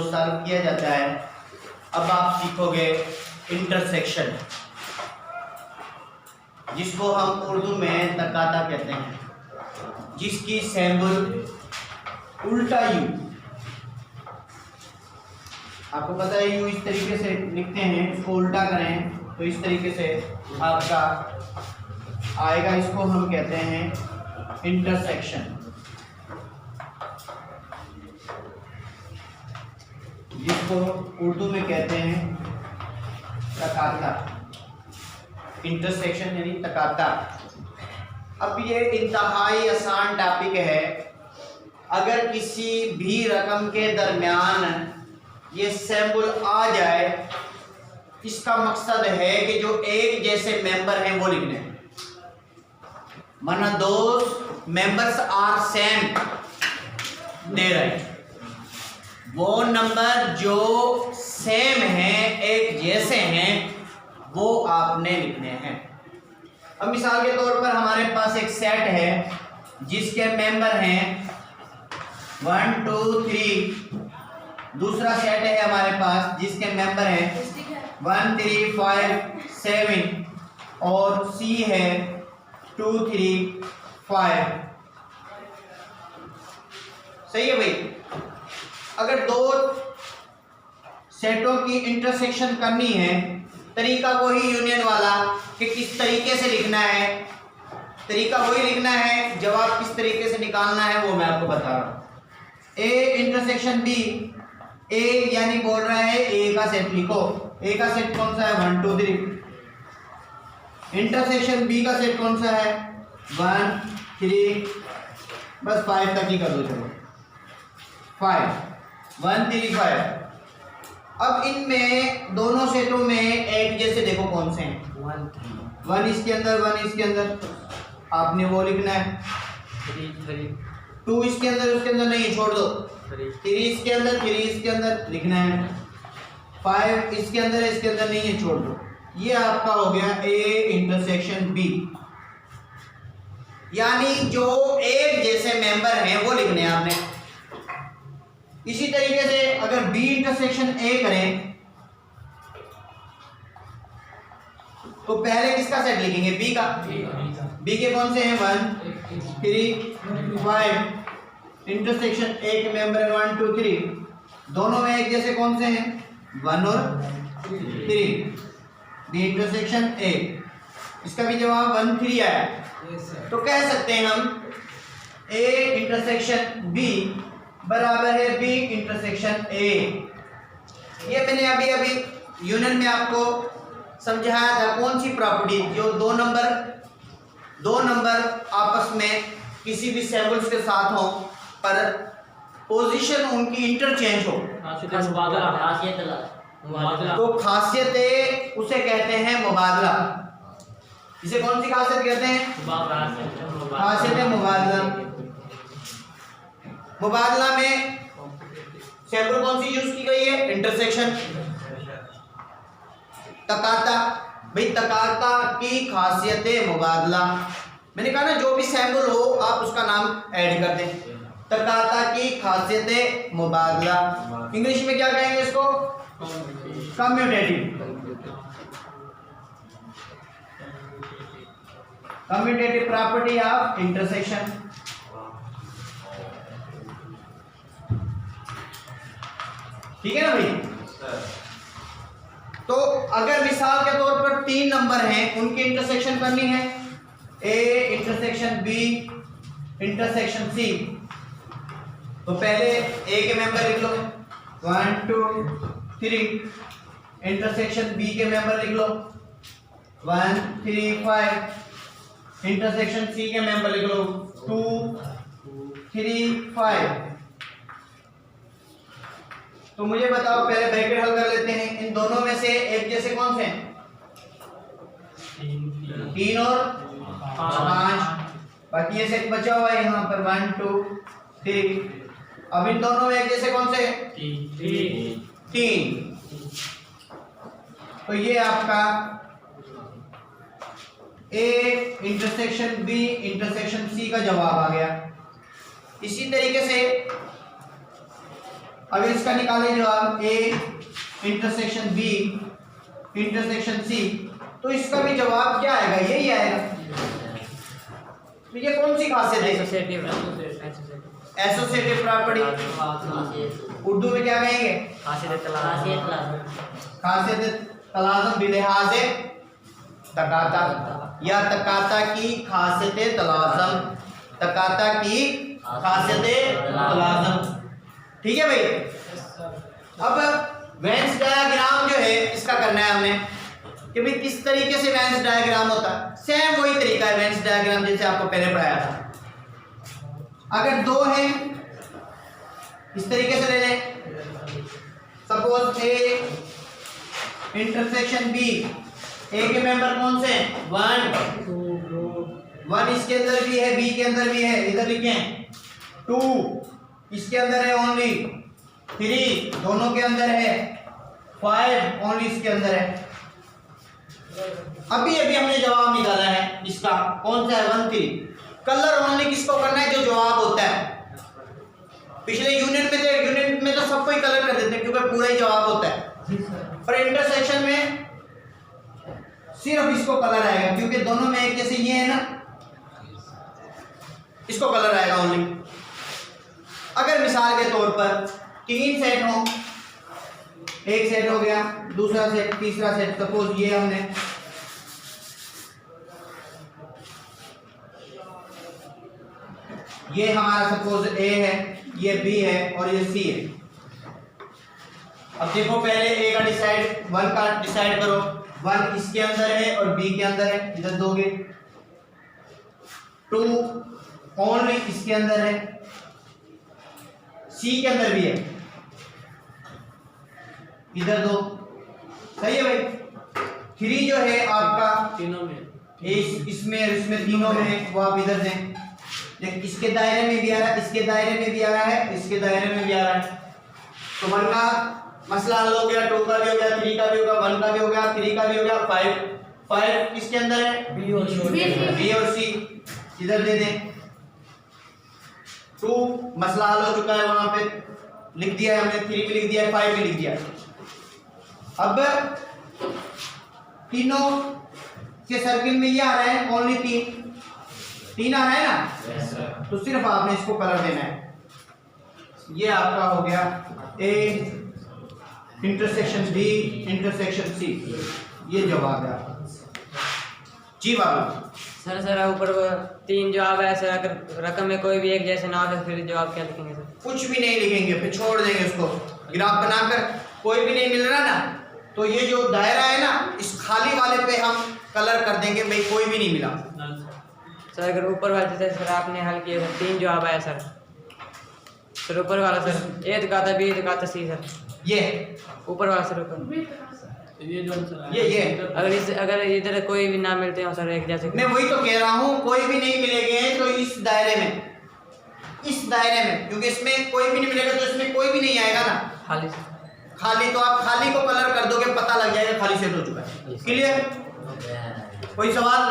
Solve किया जाता है। अब आप सीखोगे इंटरसेक्शन, जिसको हम उर्दू में तकाता कहते हैं, जिसकी सिंबल उल्टा यू। आपको पता है यू इस तरीके से लिखते हैं, इसको उल्टा करें तो इस तरीके से आपका आएगा। इसको हम कहते हैं इंटरसेक्शन, जिसको उर्दू में कहते हैं तकाता। इंटरसेक्शन यानी तकाता। अब ये इंतहाई आसान टॉपिक है। अगर किसी भी रकम के दरमियान ये सिंबल आ जाए, इसका मकसद है कि जो एक जैसे मेंबर हैं वो लिखने हैं। माना दोज मेंबर्स आर सेम दे रहे, वो नंबर जो सेम हैं, एक जैसे हैं, वो आपने लिखने हैं। अब मिसाल के तौर पर हमारे पास एक सेट है जिसके मेंबर हैं 1 2 3। दूसरा सेट है हमारे पास जिसके मेंबर हैं 1 3 5 7 और सी है 2 3 5। सही है भाई। अगर दो सेटों की इंटरसेक्शन करनी है, तरीका वही यूनियन वाला कि किस तरीके से लिखना है, तरीका वही लिखना है, जवाब किस तरीके से निकालना है वो मैं आपको बता रहा हूँ। ए इंटरसेक्शन बी, ए यानी बोल रहा है ए का सेट लिखो। ए का सेट कौन सा है 1 2 3। इंटरसेक्शन बी का सेट कौन सा है 1 3, बस 5 तक ही कर दो। चलो 5 1 3 5। अब इनमें दोनों सेटों में एक जैसे देखो कौन से हैं 1 इसके अंदर 1 इसके अंदर, आपने वो लिखना है। 2 इसके अंदर उसके अंदर नहीं, छोड़ दो। 3 इसके अंदर 3 इसके अंदर लिखना है। 5 इसके अंदर इसके अंदर नहीं है, छोड़ दो। ये आपका हो गया ए इंटरसेक्शन बी, यानी जो एक जैसे मेंबर हैं वो लिखने हैं आपने। इसी तरीके से अगर बी इंटरसेक्शन ए करें तो पहले किसका सेट लिखेंगे बी का। बी के कौन से हैं 1 3 5। इंटरसेक्शन ए के मेंबर है 1 2 3। दोनों में एक जैसे कौन से हैं 1 और 3। बी इंटरसेक्शन ए, इसका भी जवाब 1 3 आया। तो कह सकते हैं हम ए इंटरसेक्शन बी बराबर है बी इंटरसेक्शन ए। ये मैंने अभी अभी यूनियन में आपको समझाया था, कौन सी प्रॉपर्टी, जो दो नंबर आपस में किसी भी सिंबल्स के साथ हो पर पोजीशन उनकी इंटरचेंज हो, तो खासियत उसे कहते हैं मुबादला। इसे कौन सी खासियत कहते हैं खासियत मुबादला। मुबादला में सिंबल कौन सी यूज की गई है इंटरसेक्शन। तकाता, भाई तकाता की खासियत मुबादला। मैंने कहा ना जो भी सिंबल हो आप उसका नाम ऐड कर दें। तकाता की खासियत मुबादला, इंग्लिश में क्या कहेंगे इसको कम्यूटेटिव प्रॉपर्टी ऑफ इंटरसेक्शन। ठीक है ना भाई। तो अगर मिसाल के तौर पर 3 नंबर हैं, उनकी इंटरसेक्शन करनी है, a intersection b intersection c, तो पहले ए के मेंबर लिख लो 1 2 3। इंटरसेक्शन बी के मेंबर लिख लो 1 3 5। इंटरसेक्शन सी के मेंबर लिख लो 2 3 5। तो मुझे बताओ, पहले ब्रैकेट हल कर लेते हैं। इन दोनों में से एक जैसे कौन से हैं 3 और 5। बाकी ये सेट बचा हुआ है यहाँ पर 1 2 3। अब इन दोनों में एक जैसे कौन से 3। तो ये आपका a intersection b intersection c का जवाब आ गया। इसी तरीके से अगर इसका निकाले जवाब a intersection b intersection c, तो इसका भी जवाब क्या आएगा? यही आएगा। तो ये कौन सी खासियत है? Associative property. उर्दू में क्या कहेंगे? खासियत तलाज़ुम बिलिहाज़े तकाता, या तकाता की खासियत तलाज़ुम, तकाता की खासियत तलाज़ुम। ठीक है भाई। अब वेन्स डायग्राम जो है इसका करना है हमने कि भाई किस तरीके से वेन्स डायग्राम होता है। सेम वही तरीका है वेन्स डायग्राम जैसे आपको पहले पढ़ाया था। अगर दो है इस तरीके से ले लें, सपोज ए इंटरसेक्शन बी, ए के मेंबर कौन से हैं? 1 1 इसके अंदर भी है, बी के अंदर भी है, इधर लिखें 2 इसके अंदर है, ओनली 3 दोनों के अंदर है, 5 ओनली इसके अंदर है। अभी अभी हमने जवाब निकाला है इसका, कौन सा है? 1 3। कलर ओनली किसको करना है? जो जवाब होता है। पिछले यूनिट में तो सबको ही कलर कर देते हैं क्योंकि पूरा ही जवाब होता है, पर इंटरसेक्शन में सिर्फ इसको कलर आएगा क्योंकि दोनों में एक जैसे ये है ना, इसको कलर आएगा ओनली। अगर मिसाल के तौर पर 3 सेट हो, एक सेट हो गया, दूसरा सेट, तीसरा सेट, सपोज ये हमने ये हमारा सपोज ए है, ये बी है और ये सी है। अब देखो पहले ए का डिसाइड 1 का डिसाइड करो, 1 इसके अंदर है और बी के अंदर है, इधर दोगे। 2 ओनली इसके अंदर है, सी के अंदर भी है, इधर दो। सही है भाई। 3 जो है आपका तीनों में, इसमें तीनों में, वो आप इधर दें। लेकिन इसके दायरे में भी आ रहा है, इसके दायरे में भी आ रहा है, इसके दायरे में भी आ रहा है। तो 1 का मसला हल हो गया, 2 का भी हो गया, 3 का भी हो गया, 1 का भी हो गया, 3 का भी हो गया, 5 किसके अंदर है? बी और सी। इधर दे दें। 2 मसला हल हो चुका है, वहां पे लिख दिया है हमने, 3 भी लिख दिया है, 5 भी लिख दिया है। अब तीनों के सर्किल में ये आ रहा है, ओनली 3 आ रहा है ना, तो सिर्फ आपने इसको कलर देना है। ये आपका हो गया a intersection b intersection c, ये जवाब है आपका। जी बाबू। सर ऊपर 3 जवाब है सर, अगर रकम में कोई भी एक जैसे ना हो तो फिर जवाब क्या लिखेंगे सर? कुछ भी नहीं लिखेंगे, फिर छोड़ देंगे उसको। ग्राफ बनाकर कोई भी नहीं मिल रहा ना, तो ये जो दायरा है ना, इस खाली वाले पे हम कलर कर देंगे, भाई कोई भी नहीं मिला। सर अगर ऊपर वाले जैसे सर आपने हल किया सर, 3 जवाब आया सर, फिर ऊपर वाला सर ए दिखाता, बी दिखाता, सी सर, ये ऊपर वाला सर ऊपर ये जो सर ये अगर इधर कोई भी ना मिलते हो सर एक जैसे, मैं वही तो कह रहा हूँ, कोई भी नहीं मिलेंगे तो इस दायरे में, क्योंकि इसमें कोई भी नहीं मिलेगा तो इसमें कोई भी नहीं आएगा ना, खाली खाली। तो आप खाली को कलर कर दोगे, पता लग जाएगा खाली सेट हो चुका है। क्लियर? कोई सवाल?